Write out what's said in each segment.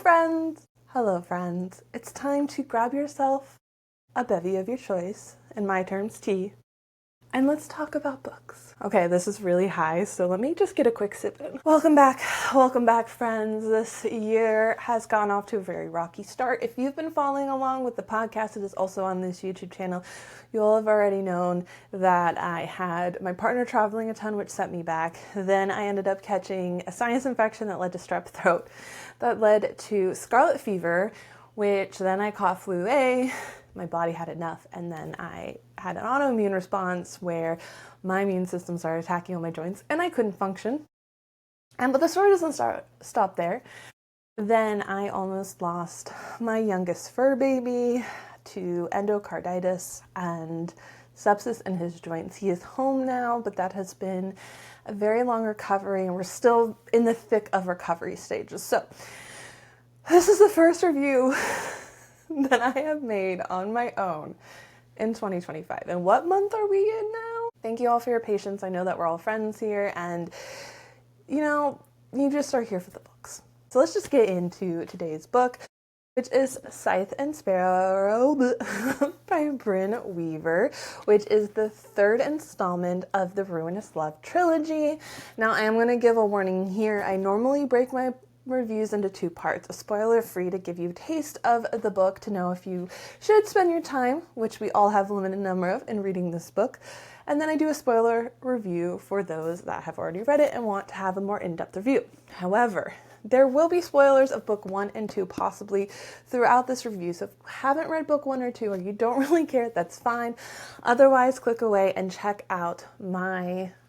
Hello friends. It's time to grab yourself a bevy of your choice, in my terms tea, and let's talk about books. Okay, this is really high, so let me just get a quick sip in. Welcome back friends. This year has gone off to a very rocky start. If you've been following along with the podcast, it is also on this YouTube channel. You'll have already known that I had my partner traveling a ton, which set me back. Then I ended up catching a sinus infection that led to strep throat, that led to scarlet fever, which then I caught flu A. My body had enough, and then I had an autoimmune response where my immune system started attacking all my joints and I couldn't function. But the story doesn't stop there. Then I almost lost my youngest fur baby to endocarditis and sepsis in his joints. He is home now, but that has been a very long recovery, and we're still in the thick of recovery stages. So this is the first review that I have made on my own in 2025. And what month are we in now? Thank you all for your patience. I know that we're all friends here, and you just are here for the books. So let's just get into today's book, which is Scythe and Sparrow by Brynne Weaver, which is the third installment of the Ruinous Love Trilogy. Now, I am going to give a warning here. I normally break my reviews into two parts: a spoiler free to give you a taste of the book to know if you should spend your time, which we all have a limited number of, in reading this book, and then I do a spoiler review for those that have already read it and want to have a more in-depth review. However, there will be spoilers of book 1 and 2 possibly throughout this review, so if you haven't read book 1 or 2 or you don't really care, that's fine. Otherwise, click away and check out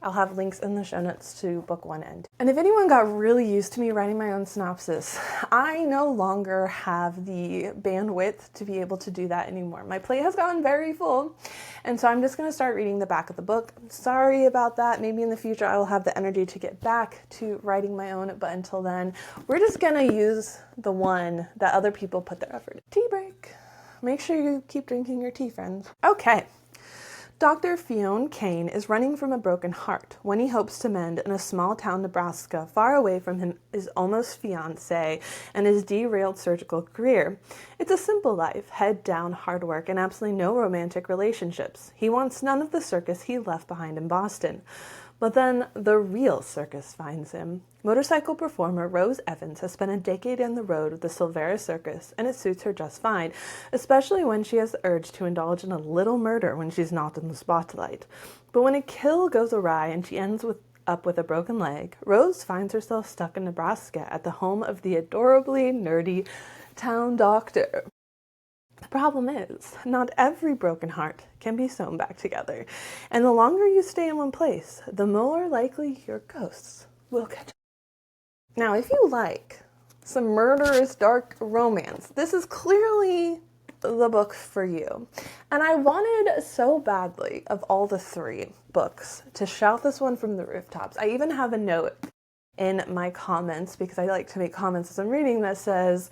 I'll have links in the show notes to book 1 and 2. And if anyone got really used to me writing my own synopsis, I no longer have the bandwidth to be able to do that anymore. My plate has gotten very full, and so I'm just going to start reading the back of the book. I'm sorry about that. Maybe in the future I will have the energy to get back to writing my own, but until then, we're just going to use the one that other people put their effort in. Tea break. Make sure you keep drinking your tea, friends. Okay. Dr. Fionn Kane is running from a broken heart when he hopes to mend in a small town, Nebraska, far away from his almost-fiance and his derailed surgical career. It's a simple life, head down, hard work, and absolutely no romantic relationships. He wants none of the circus he left behind in Boston. But then the real circus finds him. Motorcycle performer Rose Evans has spent a decade on the road with the Silvera Circus, and it suits her just fine, especially when she has the urge to indulge in a little murder when she's not in the spotlight. But when a kill goes awry and she ends up with a broken leg, Rose finds herself stuck in Nebraska at the home of the adorably nerdy town doctor. The problem is, not every broken heart can be sewn back together, and the longer you stay in one place, the more likely your ghosts will catch up. Now, if you like some murderous dark romance, this is clearly the book for you. And I wanted so badly, of all the 3 books, to shout this one from the rooftops. I even have a note in my comments, because I like to make comments as I'm reading, that says,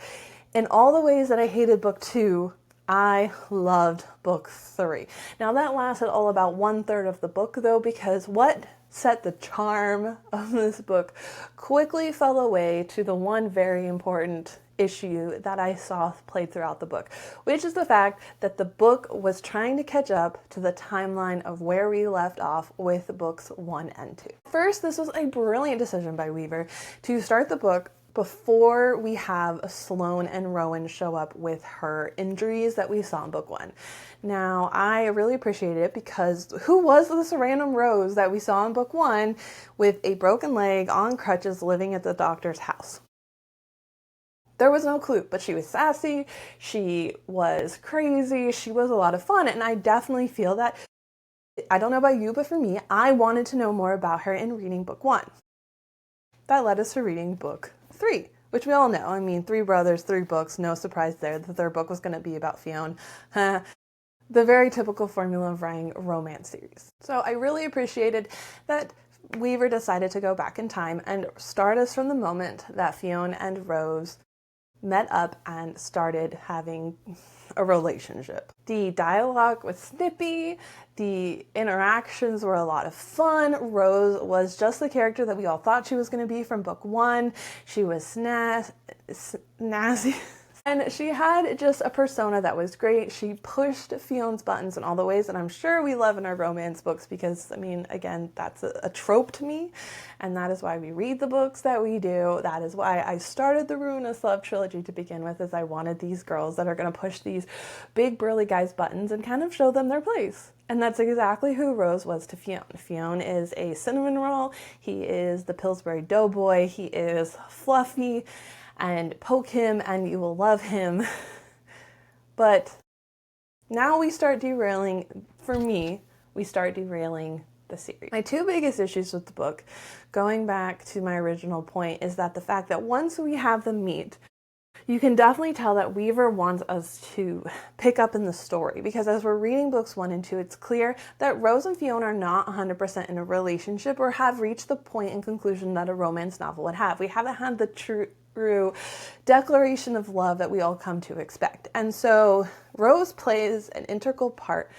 in all the ways that I hated book 2, I loved book 3. Now that lasted all about 1/3 of the book though, because what set the charm of this book quickly fell away to the one very important issue that I saw played throughout the book, which is the fact that the book was trying to catch up to the timeline of where we left off with books 1 and 2. First, this was a brilliant decision by Weaver to start the book before we have Sloane and Rowan show up with her injuries that we saw in book 1. Now, I really appreciated it, because who was this random Rose that we saw in book 1 with a broken leg, on crutches, living at the doctor's house? There was no clue, but she was sassy, she was crazy, she was a lot of fun, and I definitely feel that. I don't know about you, but for me, I wanted to know more about her in reading book 1. That led us to reading book 3, which we all know. I mean, 3 brothers, 3 books, no surprise there. The third book was going to be about Fionn. The very typical formula of writing a romance series. So I really appreciated that Weaver decided to go back in time and start us from the moment that Fionn and Rose met up and started having a relationship. The dialogue was snippy, the interactions were a lot of fun. Rose was just the character that we all thought she was going to be from book one. She was snazzy. And she had just a persona that was great. She pushed Fionn's buttons in all the ways that I'm sure we love in our romance books because, I mean, again, that's a trope to me. And that is why we read the books that we do. That is why I started the Ruinous Love Trilogy to begin with, is I wanted these girls that are going to push these big burly guys' buttons and kind of show them their place. And that's exactly who Rose was to Fionn. Fionn is a cinnamon roll. He is the Pillsbury Doughboy. He is fluffy, and poke him and you will love him. But now we start derailing, for me, we start derailing the series. My two biggest issues with the book, going back to my original point, is that the fact that once we have them meet, you can definitely tell that Weaver wants us to pick up in the story, because as we're reading books 1 and 2, it's clear that Rose and Fionn are not 100% in a relationship or have reached the point and conclusion that a romance novel would have. We haven't had the true declaration of love that we all come to expect. And so Rose plays an integral part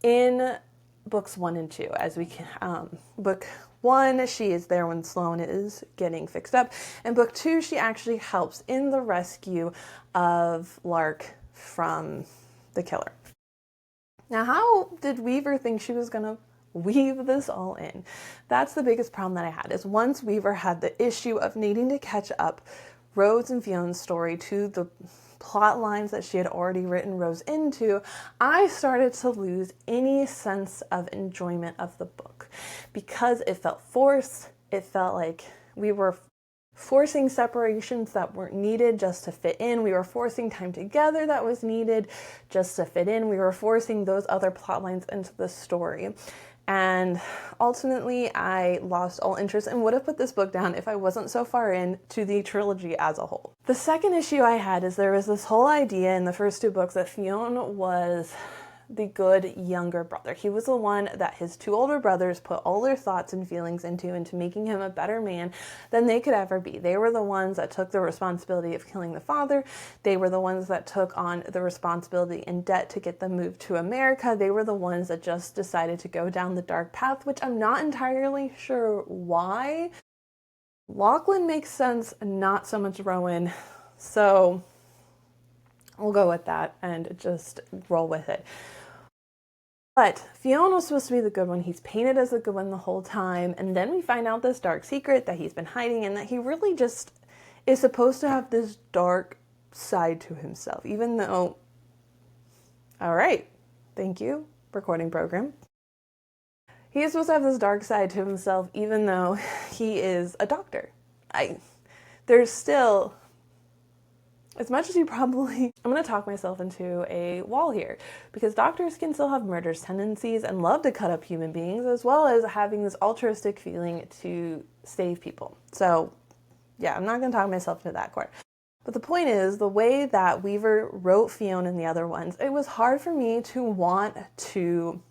in books 1 and 2. As we can, book 1, she is there when Sloane is getting fixed up. And book 2, she actually helps in the rescue of Lark from the killer. Now, how did Weaver think she was gonna weave this all in? That's the biggest problem that I had, is once Weaver had the issue of needing to catch up Rose and Fionn's story to the plot lines that she had already written Rose into, I started to lose any sense of enjoyment of the book because it felt forced. It felt like we were forcing separations that weren't needed just to fit in. We were forcing time together that was needed just to fit in. We were forcing those other plot lines into the story. And ultimately, I lost all interest and would have put this book down if I wasn't so far into the trilogy as a whole. The second issue I had is there was this whole idea in the first 2 books that Fionn was the good younger brother. He was the one that his 2 older brothers put all their thoughts and feelings into making him a better man than they could ever be. They were the ones that took the responsibility of killing the father. They were the ones that took on the responsibility and debt to get them moved to America. They were the ones that just decided to go down the dark path, which I'm not entirely sure why. Lachlan makes sense, not so much Rowan. So we'll go with that and just roll with it. But Fionn was supposed to be the good one. He's painted as the good one the whole time. And then we find out this dark secret that he's been hiding and that he really just is supposed to have this dark side to himself, even though, all right, thank you, recording program. He is supposed to have this dark side to himself, even though he is a doctor. There's still, as much as you probably, I'm going to talk myself into a wall here, because doctors can still have murderous tendencies and love to cut up human beings, as well as having this altruistic feeling to save people. So yeah, I'm not going to talk myself into that court. But the point is, the way that Weaver wrote Fionn and the other ones, it was hard for me to want to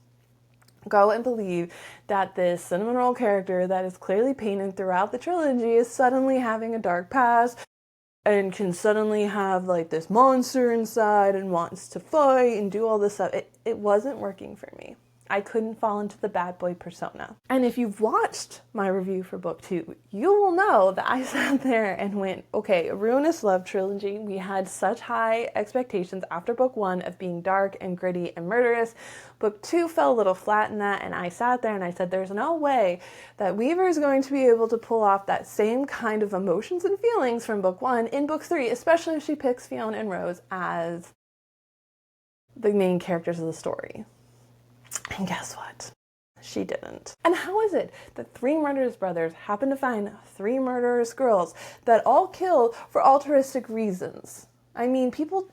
go and believe that this cinnamon roll character that is clearly painted throughout the trilogy is suddenly having a dark past and can suddenly have like this monster inside and wants to fight and do all this stuff. It wasn't working for me. I couldn't fall into the bad boy persona. And if you've watched my review for book 2, you will know that I sat there and went, okay, Ruinous Love Trilogy, we had such high expectations after book 1 of being dark and gritty and murderous. Book 2 fell a little flat in that, and I sat there and I said, there's no way that Weaver is going to be able to pull off that same kind of emotions and feelings from book 1 in book 3, especially if she picks Fionn and Rose as the main characters of the story. And guess what? She didn't. And how is it that 3 murderous brothers happen to find 3 murderous girls that all kill for altruistic reasons? I mean, people,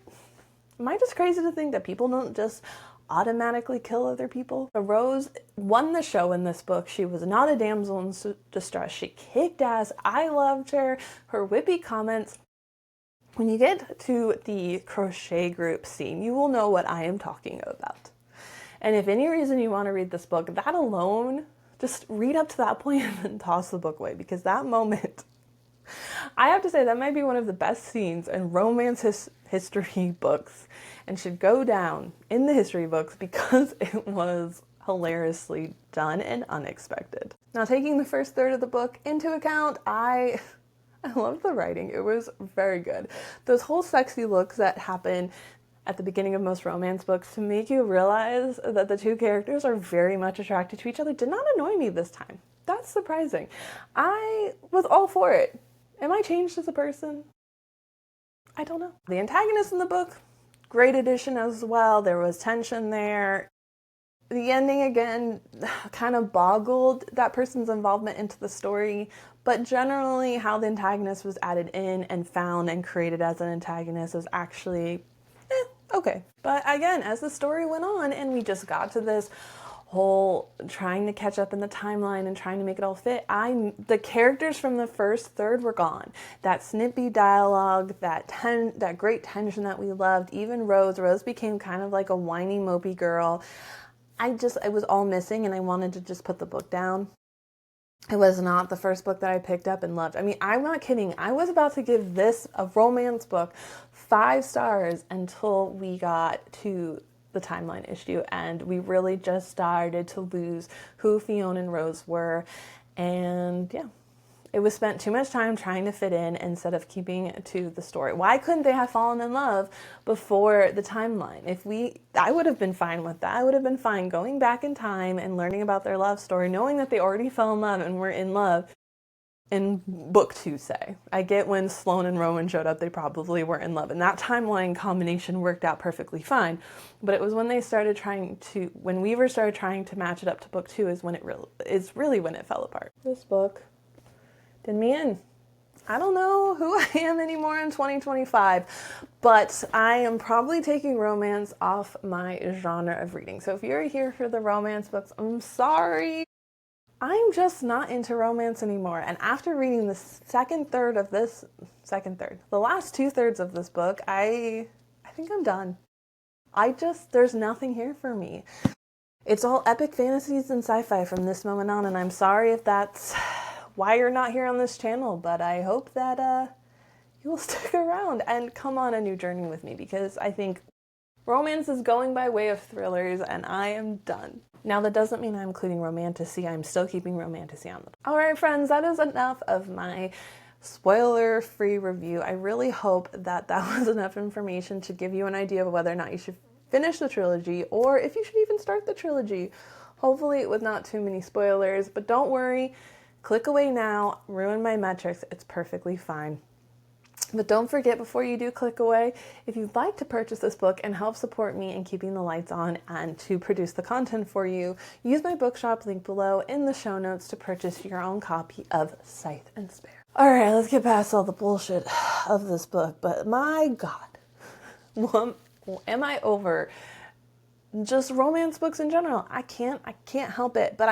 am I just crazy to think that people don't just automatically kill other people? Rose won the show in this book. She was not a damsel in distress. She kicked ass. I loved her. Her whippy comments. When you get to the crochet group scene, you will know what I am talking about. And if any reason you want to read this book, that alone, just read up to that point and then toss the book away, because that moment, I have to say that might be one of the best scenes in romance history books and should go down in the history books because it was hilariously done and unexpected. Now, taking the first third of the book into account, I love the writing. It was very good. Those whole sexy looks that happen at the beginning of most romance books to make you realize that the two characters are very much attracted to each other did not annoy me this time. That's surprising. I was all for it. Am I changed as a person? I don't know. The antagonist in the book, great addition as well. There was tension there. The ending, again, kind of boggled that person's involvement into the story, but generally how the antagonist was added in and found and created as an antagonist was actually okay. But again, as the story went on and we just got to this whole trying to catch up in the timeline and trying to make it all fit, the characters from the first third were gone. That snippy dialogue, that great tension that we loved, even Rose became kind of like a whiny, mopey girl. It was all missing, and I wanted to just put the book down. It was not the first book that I picked up and loved. I mean, I'm not kidding. I was about to give this, a romance book, 5 stars until we got to the timeline issue, and we really just started to lose who Fionn and Rose were. And yeah, it was spent too much time trying to fit in instead of keeping to the story. Why couldn't they have fallen in love before the timeline? I would have been fine with that. I would have been fine going back in time and learning about their love story, knowing that they already fell in love and were in love in book 2, say. I get when Sloane and Rowan showed up, they probably were in love, and that timeline combination worked out perfectly fine. But it was when when Weaver started trying to match it up to book 2 is really when it fell apart. This book did me in. I don't know who I am anymore in 2025, but I am probably taking romance off my genre of reading. So if you're here for the romance books, I'm sorry. I'm just not into romance anymore. And after reading the the last 2/3 of this book, I think I'm done. There's nothing here for me. It's all epic fantasies and sci-fi from this moment on, and I'm sorry if that's why you're not here on this channel, but I hope that you will stick around and come on a new journey with me, because I think romance is going by way of thrillers, and I am done. Now, that doesn't mean I'm including romantasy. I'm still keeping romantasy on the... All right, friends, that is enough of my spoiler-free review. I really hope that was enough information to give you an idea of whether or not you should finish the trilogy, or if you should even start the trilogy. Hopefully with not too many spoilers, but don't worry. Click away now, ruin my metrics, it's perfectly fine. But don't forget, before you do click away, if you'd like to purchase this book and help support me in keeping the lights on and to produce the content for you, use my bookshop link below in the show notes to purchase your own copy of Scythe and Sparrow. Alright, let's get past all the bullshit of this book, but my god, am I over just romance books in general? I can't help it, but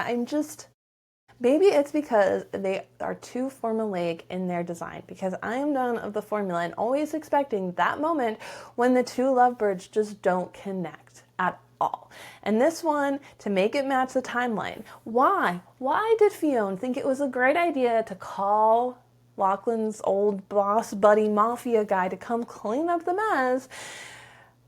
maybe it's because they are too formulaic in their design, because I am done of the formula and always expecting that moment when the two lovebirds just don't connect at all. And this one, to make it match the timeline, why did Fionn think it was a great idea to call Lachlan's old boss buddy mafia guy to come clean up the mess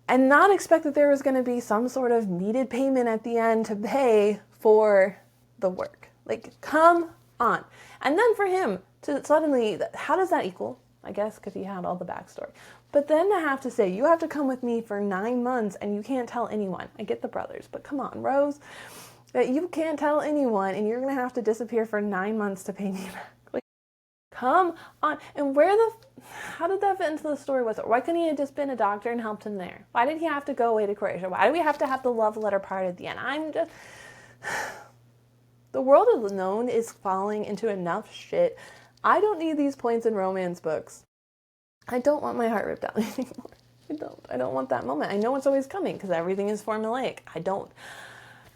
and not expect that there was going to be some sort of needed payment at the end to pay for the work? Like, come on. And then for him to suddenly, how does that equal? I guess because he had all the backstory. But then to have to say, you have to come with me for 9 months and you can't tell anyone. I get the brothers, but come on, Rose. That you can't tell anyone and you're going to have to disappear for 9 months to pay me back. Like, come on. And how did that fit into the story? Why couldn't he have just been a doctor and helped him there? Why did he have to go away to Croatia? Why do we have to have the love letter part at the end? The world alone is falling into enough shit. I don't need these points in romance books. I don't want my heart ripped out anymore. I don't want that moment. I know it's always coming because everything is formulaic. I don't.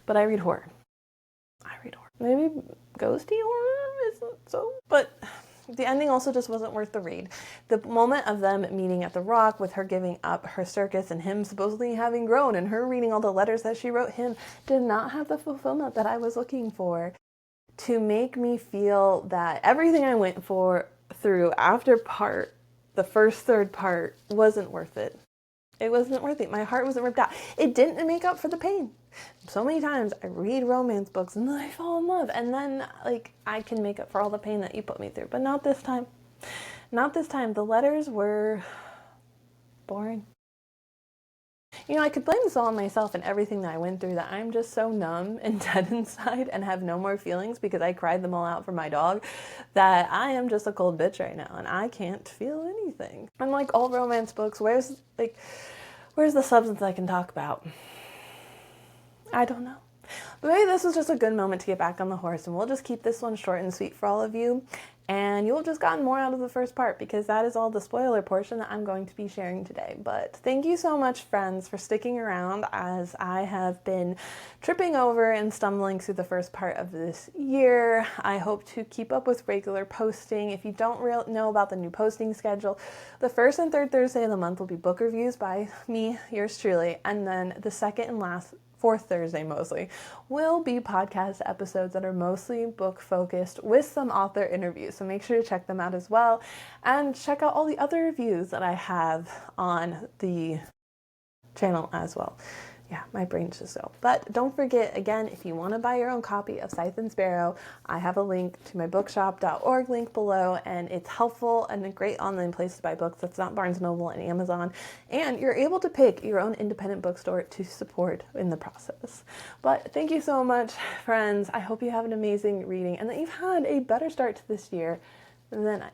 But I read horror. Maybe ghosty horror isn't so, but the ending also just wasn't worth the read. The moment of them meeting at the Rock with her giving up her circus and him supposedly having grown and her reading all the letters that she wrote him did not have the fulfillment that I was looking for to make me feel that everything I went for through after the first third part wasn't worth it. It wasn't worth it. My heart wasn't ripped out. It didn't make up for the pain. So many times I read romance books and then I fall in love, and then like I can make up for all the pain that you put me through. But not this time. Not this time. The letters were boring. You know, I could blame this all on myself and everything that I went through, that I'm just so numb and dead inside and have no more feelings because I cried them all out for my dog, that I am just a cold bitch right now and I can't feel anything. I'm like, all romance books, where's the substance I can talk about? I don't know. But maybe this was just a good moment to get back on the horse, and we'll just keep this one short and sweet for all of you, and you'll have just gotten more out of the first part because that is all the spoiler portion that I'm going to be sharing today. But thank you so much, friends, for sticking around as I have been tripping over and stumbling through the first part of this year. I hope to keep up with regular posting. If you don't know about the new posting schedule, the first and third Thursday of the month will be book reviews by me, yours truly, and then the second and last fourth Thursday mostly, will be podcast episodes that are mostly book focused with some author interviews. So make sure to check them out as well. And check out all the other reviews that I have on the channel as well. Yeah, my brain's just so. But don't forget, again, if you want to buy your own copy of Scythe and Sparrow, I have a link to my bookshop.org link below, and it's helpful and a great online place to buy books. That's not Barnes & Noble and Amazon. And you're able to pick your own independent bookstore to support in the process. But thank you so much, friends. I hope you have an amazing reading and that you've had a better start to this year than I